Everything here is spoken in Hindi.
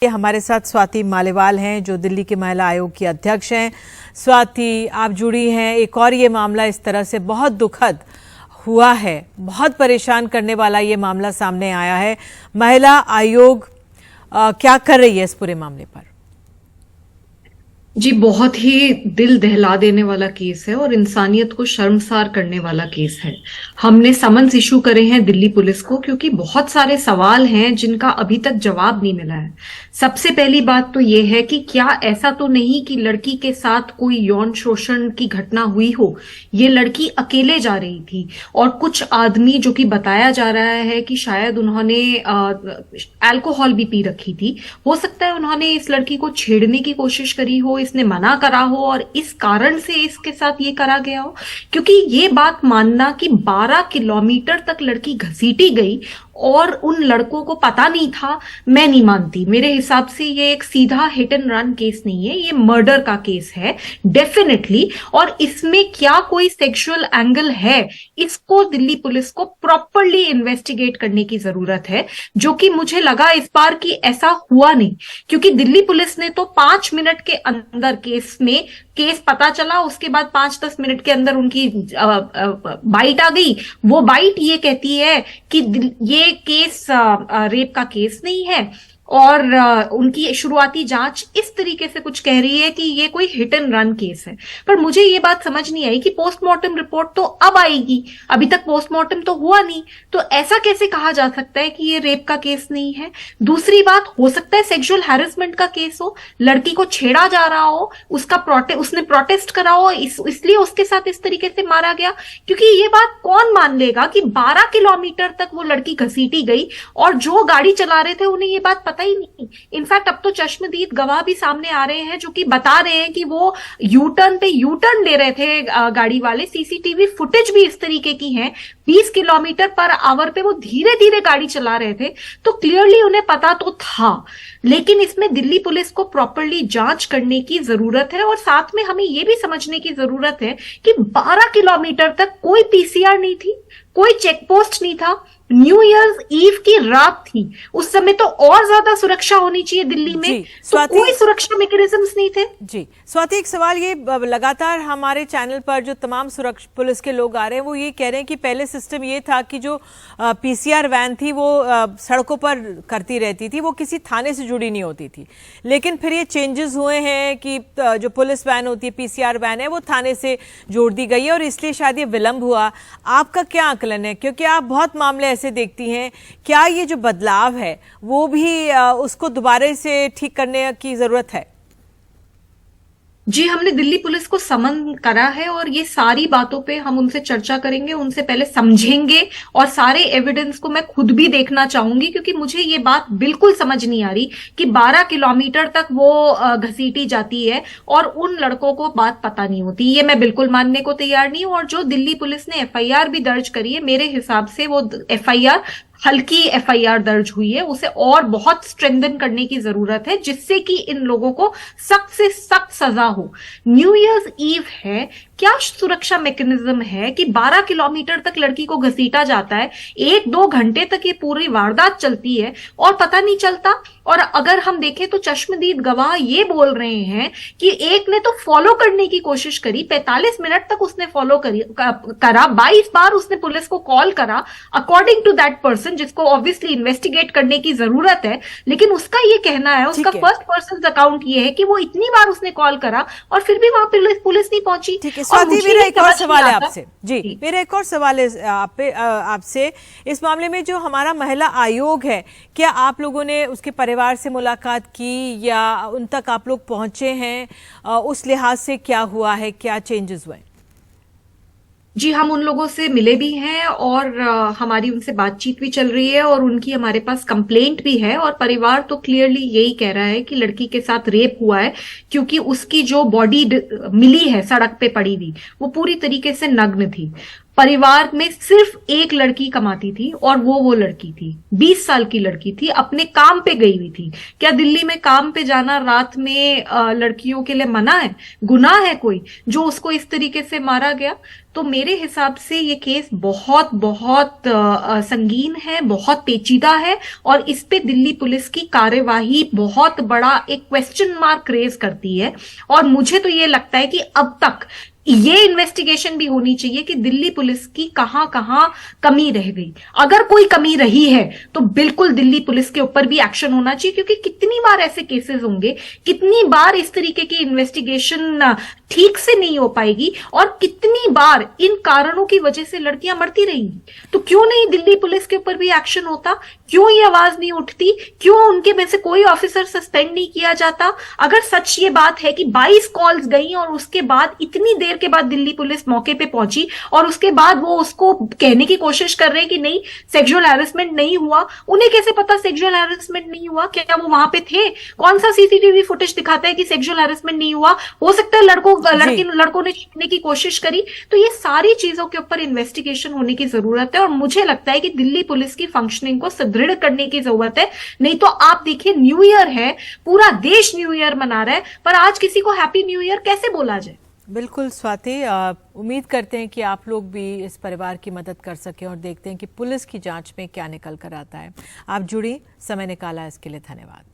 हमारे साथ स्वाति मालेवाल हैं जो दिल्ली के महिला आयोग की अध्यक्ष हैं। स्वाति, आप जुड़ी हैं। एक और ये मामला इस तरह से बहुत दुखद हुआ है, बहुत परेशान करने वाला ये मामला सामने आया है। महिला आयोग क्या कर रही है इस पूरे मामले पर? जी, बहुत ही दिल दहला देने वाला केस है और इंसानियत को शर्मसार करने वाला केस है। हमने समन्स इशू करे हैं दिल्ली पुलिस को क्योंकि बहुत सारे सवाल हैं जिनका अभी तक जवाब नहीं मिला है। सबसे पहली बात तो ये है कि क्या ऐसा तो नहीं कि लड़की के साथ कोई यौन शोषण की घटना हुई हो। ये लड़की अकेले जा रही थी और कुछ आदमी, जो कि बताया जा रहा है कि शायद उन्होंने अल्कोहल भी पी रखी थी, हो सकता है उन्होंने इस लड़की को छेड़ने की कोशिश करी हो, इसने मना करा हो और इस कारण से इसके साथ ये करा गया हो। क्योंकि ये बात मानना कि 12 किलोमीटर तक लड़की घसीटी गई और उन लड़कों को पता नहीं था, मैं नहीं मानती। मेरे हिसाब से ये एक सीधा हिट एंड रन केस नहीं है, ये मर्डर का केस है डेफिनेटली। और इसमें क्या कोई सेक्सुअल एंगल है, इसको दिल्ली पुलिस को प्रॉपरली इन्वेस्टिगेट करने की जरूरत है, जो कि मुझे लगा इस बार कि ऐसा हुआ नहीं। क्योंकि दिल्ली पुलिस ने तो 5 मिनट के अंदर केस पता चला, उसके बाद 5-10 मिनट के अंदर उनकी बाइट आ गई। वो बाइट ये कहती है कि ये केस रेप का केस नहीं है और उनकी शुरुआती जांच इस तरीके से कुछ कह रही है कि ये कोई हिट एंड रन केस है। पर मुझे ये बात समझ नहीं आई कि पोस्टमार्टम रिपोर्ट तो अब आएगी, अभी तक पोस्टमार्टम तो हुआ नहीं, तो ऐसा कैसे कहा जा सकता है कि ये रेप का केस नहीं है। दूसरी बात, हो सकता है सेक्सुअल हैरेसमेंट का केस हो, लड़की को छेड़ा जा रहा हो, उसने प्रोटेस्ट करा हो, इसलिए उसके साथ इस तरीके से मारा गया। क्योंकि ये बात कौन मान लेगा कि 12 किलोमीटर तक वो लड़की घसीटी गई और जो गाड़ी चला रहे थे उन्हें ये बात ही नहीं। इनफैक्ट अब तो चश्मदीद गवाह भी सामने आ रहे हैं जो कि बता रहे हैं कि वो यूटर्न ले रहे थे गाड़ी वाले। सीसीटीवी फुटेज भी इस तरीके की है, 20 किलोमीटर पर आवर पे वो धीरे धीरे गाड़ी चला रहे थे, तो क्लियरली उन्हें पता तो था। लेकिन इसमें दिल्ली पुलिस को प्रॉपरली जांच करने की जरूरत है और साथ में हमें यह भी समझने की जरूरत है कि 12 किलोमीटर तक कोई पीसीआर नहीं थी, कोई चेक पोस्ट नहीं था, न्यू ईयर्स ईव की रात थी, उस समय तो और ज्यादा सुरक्षा होनी चाहिए दिल्ली में, तो कोई सुरक्षा मैकेनिज्म्स नहीं थे। जी स्वाति, एक सवाल ये, लगातार हमारे चैनल पर जो तमाम सुरक्षा पुलिस के लोग आ रहे हैं वो ये कह रहे हैं कि पहले सिस्टम ये था कि जो पीसीआर वैन थी वो सड़कों पर करती रहती थी, वो किसी थाने से जुड़ी नहीं होती थी। लेकिन फिर ये चेंजेस हुए हैं कि जो पुलिस वैन होती है, पीसीआर वैन है, वो थाने से जोड़ दी गई है और इसलिए शायद ये विलंब हुआ। आपका क्या आकलन है, क्योंकि आप बहुत मामले ऐसे देखती हैं, क्या ये जो बदलाव है वो भी उसको दोबारा से ठीक करने की जरूरत है? जी, हमने दिल्ली पुलिस को समन करा है और ये सारी बातों पे हम उनसे चर्चा करेंगे, उनसे पहले समझेंगे और सारे एविडेंस को मैं खुद भी देखना चाहूंगी, क्योंकि मुझे ये बात बिल्कुल समझ नहीं आ रही कि 12 किलोमीटर तक वो घसीटी जाती है और उन लड़कों को बात पता नहीं होती। ये मैं बिल्कुल मानने को तैयार नहीं हूं। और जो दिल्ली पुलिस ने एफआईआर भी दर्ज करी है, मेरे हिसाब से वो एफआईआर हल्की एफआईआर दर्ज हुई है, उसे और बहुत स्ट्रेंथन करने की जरूरत है जिससे कि इन लोगों को सख्त से सख्त सजा हो। न्यू ईयर्स ईव है, क्या सुरक्षा मैकेनिज्म है कि 12 किलोमीटर तक लड़की को घसीटा जाता है, 1-2 घंटे तक ये पूरी वारदात चलती है और पता नहीं चलता। और अगर हम देखें तो चश्मदीद गवाह ये बोल रहे हैं कि एक ने तो फॉलो करने की कोशिश करी, 45 मिनट तक उसने फॉलो करा, 22 बार उसने पुलिस को कॉल करा अकॉर्डिंग टू दैट पर्सन, जिसको ऑब्वियसली इन्वेस्टिगेट करने की जरूरत है। लेकिन उसका ये कहना है, उसका फर्स्ट पर्सन अकाउंट ये है कि वो इतनी बार उसने कॉल करा और फिर भी वहां पुलिस नहीं पहुंची। स्वाति, मेरा एक और सवाल है आपसे। जी, मेरा एक और सवाल है आपसे, इस मामले में जो हमारा महिला आयोग है, क्या आप लोगों ने उसके परिवार से मुलाकात की या उन तक आप लोग पहुंचे हैं? उस लिहाज से क्या हुआ है, क्या चेंजेस हुए? जी, हम उन लोगों से मिले भी हैं और हमारी उनसे बातचीत भी चल रही है और उनकी हमारे पास कंप्लेंट भी है। और परिवार तो क्लियरली यही कह रहा है कि लड़की के साथ रेप हुआ है, क्योंकि उसकी जो बॉडी मिली है सड़क पे पड़ी हुई, वो पूरी तरीके से नग्न थी। परिवार में सिर्फ एक लड़की कमाती थी और वो लड़की थी, 20 साल की लड़की थी, अपने काम पे गई हुई थी। क्या दिल्ली में काम पे जाना रात में लड़कियों के लिए मना है? गुनाह है कोई जो उसको इस तरीके से मारा गया? तो मेरे हिसाब से ये केस बहुत बहुत संगीन है, बहुत पेचीदा है, और इस पे दिल्ली पुलिस की कार्यवाही बहुत बड़ा एक क्वेश्चन मार्क रेज करती है। और मुझे तो ये लगता है कि अब तक ये इन्वेस्टिगेशन भी होनी चाहिए कि दिल्ली पुलिस की कहां कहां कमी रह गई। अगर कोई कमी रही है तो बिल्कुल दिल्ली पुलिस के ऊपर भी एक्शन होना चाहिए, क्योंकि कितनी बार ऐसे केसेस होंगे, कितनी बार इस तरीके की इन्वेस्टिगेशन ठीक से नहीं हो पाएगी, और कितनी बार इन कारणों की वजह से लड़कियां मरती रहेंगी। तो क्यों नहीं दिल्ली पुलिस के ऊपर भी एक्शन होता? क्यों ये आवाज नहीं उठती? क्यों उनके में से कोई ऑफिसर सस्पेंड नहीं किया जाता? अगर सच ये बात है कि 22 कॉल्स गई और उसके बाद इतनी देर के बाद दिल्ली पुलिस मौके पे पहुंची और उसके बाद वो उसको कहने की कोशिश कर रहे हैं कि नहीं सेक्सुअल हैरेसमेंट नहीं हुआ, उन्हें कैसे पता सेक्सुअल हैरेसमेंट नहीं हुआ? क्या वो वहां पे थे? कौन सा सीसीटीवी फुटेज दिखाता है कि सेक्सुअल हैरेसमेंट नहीं हुआ? हो सकता है लड़कों ने छीनने की कोशिश करी। तो ये सारी चीजों के ऊपर इन्वेस्टिगेशन होने की जरूरत है, और मुझे लगता है कि दिल्ली पुलिस की फंक्शनिंग को सुदृढ़ करने की जरूरत है। नहीं तो आप देखिए, न्यू ईयर है, पूरा देश न्यू ईयर मना रहा है, पर आज किसी को हैप्पी न्यू ईयर कैसे बोला जाए? बिल्कुल स्वाति, उम्मीद करते हैं कि आप लोग भी इस परिवार की मदद कर सकें और देखते हैं कि पुलिस की जांच में क्या निकल कर आता है। आप जुड़ी, समय निकाला, इसके लिए धन्यवाद।